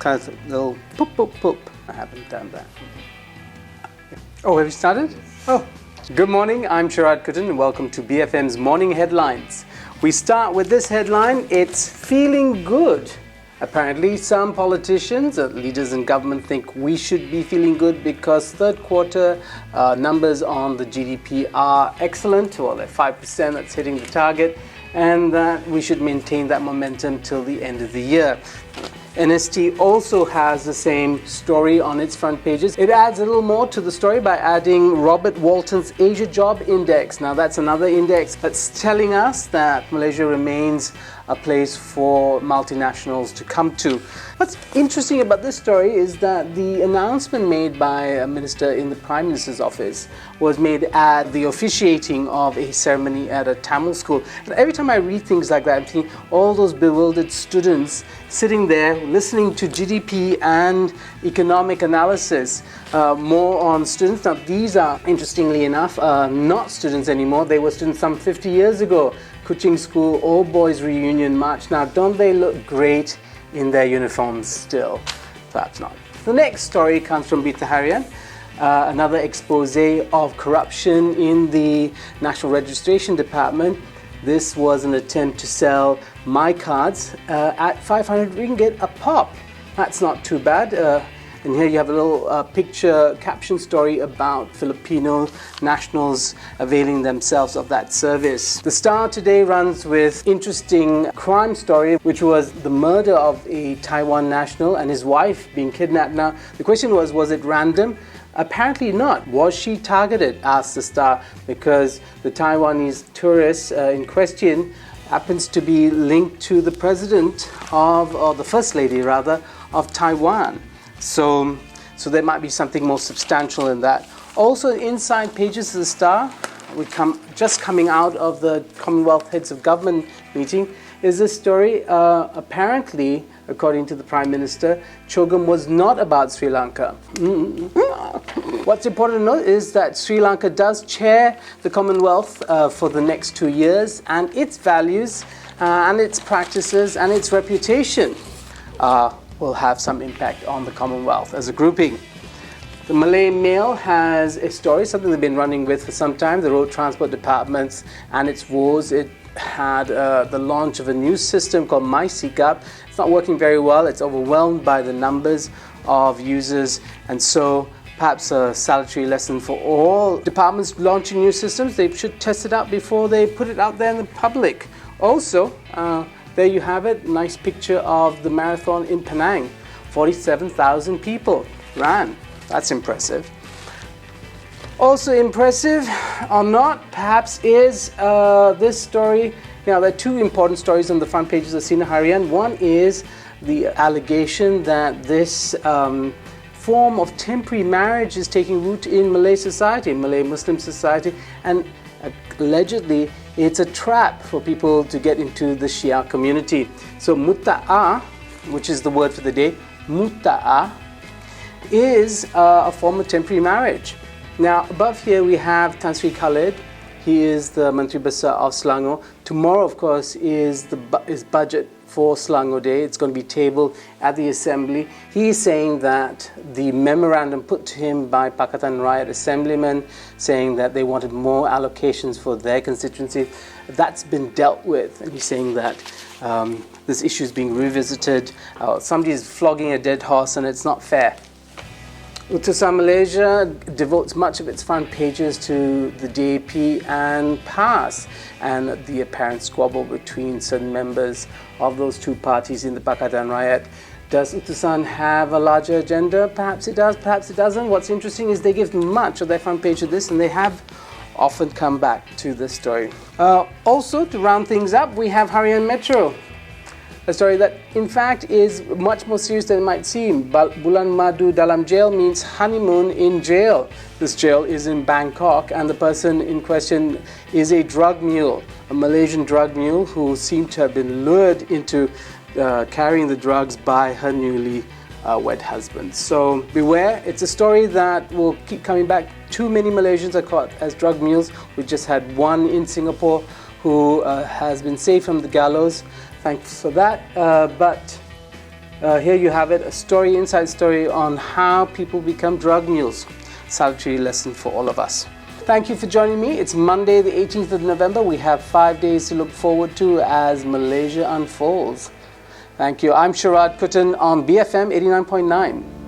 kind of little poop, poop, poop. I haven't done that. Oh, have you started? Oh. Good morning, I'm Sharaad Kuttan and welcome to BFM's Morning Headlines. We start with this headline, it's feeling good. Apparently, some politicians, leaders in government think we should be feeling good because third quarter numbers on the GDP are excellent. Well, they're 5%, that's hitting the target, and that we should maintain that momentum till the end of the year. NST also has the same story on its front pages. It adds a little more to the story by adding Robert Walton's Asia Job Index. Now that's another index that's telling us that Malaysia remains a place for multinationals to come to. What's interesting about this story is that the announcement made by a minister in the Prime Minister's office was made at the officiating of a ceremony at a Tamil school. And every time I read things like that, I'm thinking all those bewildered students sitting there listening to GDP and economic analysis, more on students. Now these are, interestingly enough, not students anymore. They were students some 50 years ago. Kuching School All Boys Reunion March. Now don't they look great in their uniforms still? Perhaps not. The next story comes from Berita Harian. Another expose of corruption in the National Registration Department. This was an attempt to sell MyKads at 500 ringgit a pop. That's not too bad. And here you have a little picture caption story about Filipino nationals availing themselves of that service. The Star today runs with interesting crime story, which was the murder of a Taiwan national and his wife being kidnapped. Now, the question was it random? Apparently not. Was she targeted? Asked the Star, because the Taiwanese tourist in question happens to be linked to the president of, or the first lady rather, of Taiwan. So there might be something more substantial in that. Also, inside pages of the Star, just coming out of the Commonwealth Heads of Government meeting, is this story. Apparently, according to the Prime Minister, Chogam was not about Sri Lanka. What's important to note is that Sri Lanka does chair the Commonwealth for the next 2 years, and its values and its practices and its reputation will have some impact on the Commonwealth as a grouping. The Malay Mail has a story, something they've been running with for some time, the Road Transport Departments and its woes. It had the launch of a new system called MyKad. It's not working very well. It's overwhelmed by the numbers of users, and so perhaps a salutary lesson for all departments launching new systems. They should test it out before they put it out there in the public. Also, there you have it, nice picture of the marathon in Penang. 47,000 people ran. That's impressive. Also impressive, or not, perhaps, is this story. There are two important stories on the front pages of Sinar Harian. One is the allegation that this form of temporary marriage is taking root in Malay society, Malay Muslim society, and allegedly it's a trap for people to get into the Shia community. So Mutaah, which is the word for the day, Mutaah, is a form of temporary marriage. Now above here we have Tan Sri Khalid. He is the Menteri Besar of Selangor. Tomorrow, of course, is budget for Selangor Day. It's going to be tabled at the Assembly. He is saying that the memorandum put to him by Pakatan Rakyat Assemblymen, saying that they wanted more allocations for their constituency, that's been dealt with. And he's saying that this issue is being revisited. Somebody is flogging a dead horse and it's not fair. Utusan Malaysia devotes much of its front pages to the DAP and PAS and the apparent squabble between certain members of those two parties in the Pakatan Rakyat. Does Utusan have a larger agenda? Perhaps it does, perhaps it doesn't. What's interesting is they give much of their front page to this, and they have often come back to this story. Also, to round things up, we have Harian Metro. A story that, in fact, is much more serious than it might seem. Bulan Madu dalam jail means honeymoon in jail. This jail is in Bangkok, and the person in question is a drug mule, a Malaysian drug mule who seemed to have been lured into carrying the drugs by her newly wed husband. So beware, it's a story that will keep coming back. Too many Malaysians are caught as drug mules. We just had one in Singapore who has been saved from the gallows. Thanks for that. But Here you have it, a story, inside story on how people become drug mules. Salutary lesson for all of us. Thank you for joining me. It's Monday, the 18th of November. We have 5 days to look forward to as Malaysia unfolds. Thank you. I'm Sharaad Kuttan on BFM 89.9.